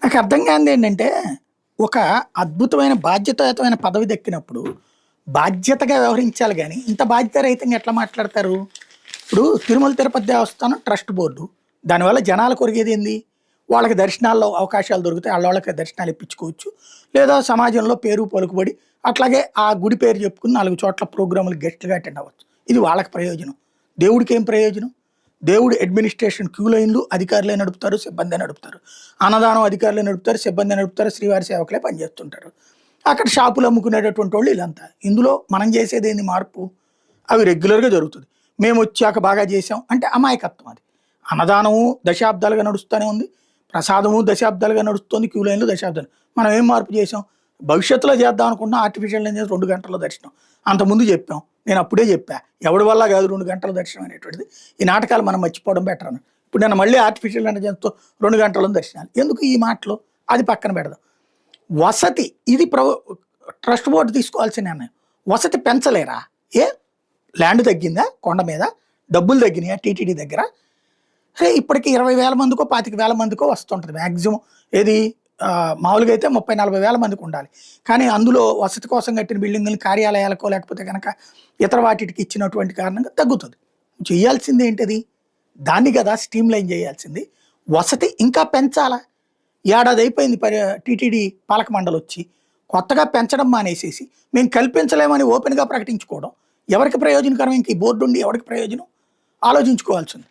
నాకు అర్థం కానిది ఏంటంటే, ఒక అద్భుతమైన బాధ్యతాయుతమైన పదవి దక్కినప్పుడు, బాధ్యతగా వ్యవహరించాలి గానీ, ఇంత బాధ్యతారహితంగా ఎట్లా మాట్లాడతారు? ఇప్పుడు తిరుమల తిరుపతి దేవస్థానం ట్రస్ట్ బోర్డు. దానివల్ల జనాలకు ఒరిగేదేంది? వాళ్ళకి దర్శనాల్లో అవకాశాలు దొరుకుతాయి. ఆళ్ళోళ్ళకి దర్శనాలు ఇప్పించుకోవచ్చు. లేదా సమాజంలో పేరు పలుకుబడి, అట్లాగే ఆ గుడి పేరు చెప్పుకొని 4 చోట్ల ప్రోగ్రాములకు గెస్ట్‌లుగా అటెండ్ అవ్వచ్చు. ఇది వాళ్ళకి ప్రయోజనం. దేవుడికేం ప్రయోజనం? దేవుడు అడ్మినిస్ట్రేషన్ క్యూ లైన్‌లు అధికారులే నడుపుతారు, సిబ్బందే నడుపుతారు. అన్నదానం అధికారులే నడుపుతారు, సిబ్బందే నడుపుతారు, శ్రీవారి సేవకులే పనిచేస్తుంటారు. అక్కడ షాపులు అమ్ముకునేటటువంటోళ్ళు ఈళ్ళంతా. ఇందులో మనం చేసేదేంది మార్పు? అవి రెగ్యులర్‌గా జరుగుతది. మేమొచ్చాక బాగా చేశాం అంటే అమాయకత్వం అది. అన్నదానము దశాబ్దాలుగా నడుస్తూనే ఉంది. ప్రసాదము దశాబ్దాలుగా నడుస్తుంది. క్యూ లైన్‌లు దశాబ్దాలు. మనం ఏం మార్పు చేశాం? భవిష్యత్తులో చేద్దాం అనుకున్నాం ఆర్టిఫిషియల్ ఇంటెలిజెన్స్ 2 గంటల్లో దర్శనం. అంతకుముందు చెప్పాం. నేను అప్పుడే చెప్పా. ఎవడి వల్ల కాదు 2 గంటల దర్శనం అనేటువంటిది. ఈ నాటకాలు మనం మర్చిపోవడం బెటర్ అని. ఇప్పుడు నేను మళ్ళీ ఆర్టిఫిషియల్ ఇంటెలిజెన్స్‌తో 2 గంటల్లో దర్శనాలు. ఎందుకు ఈ మాటలు? అది పక్కన పెడదాం. వసతి ఇది ట్రస్ట్ బోర్డ్ తీసుకోవాల్సిన నిర్ణయం. వసతి పెంచలేరా? ఏ ల్యాండ్ తగ్గిందా కొండ మీద? డబ్బులు తగ్గినాయా టీటీడీ దగ్గర? ఇప్పటికి 20,000 మందికో, 25,000 మందికో వస్తుంటది మాక్సిమం. ఏది మామూలుగా అయితే 30, 40,000 మందికి ఉండాలి. కానీ అందులో వసతి కోసం కట్టిన బిల్డింగులు కార్యాలయాలకో లేకపోతే గనక ఇతర వాటికి ఇచ్చినటువంటి కారణంగా తగ్గుతుంది. చేయాల్సింది ఏంటది? దాన్ని కదా స్ట్రీమ్‌లైన్ చేయాల్సింది. వసతి ఇంకా పెంచాలా? ఏడాది అయిపోయింది టీటీడీ పాలక మండలొచ్చి. కొత్తగా పెంచడం మానేసేసి, మేము కల్పించలేమని ఓపెన్‌గా ప్రకటించుకోవడం. ఎవరికి ప్రయోజనకరం ఇంక ఈ బోర్డుండి ఎవరికి ప్రయోజనం? ఆలోచించుకోవాల్సింది.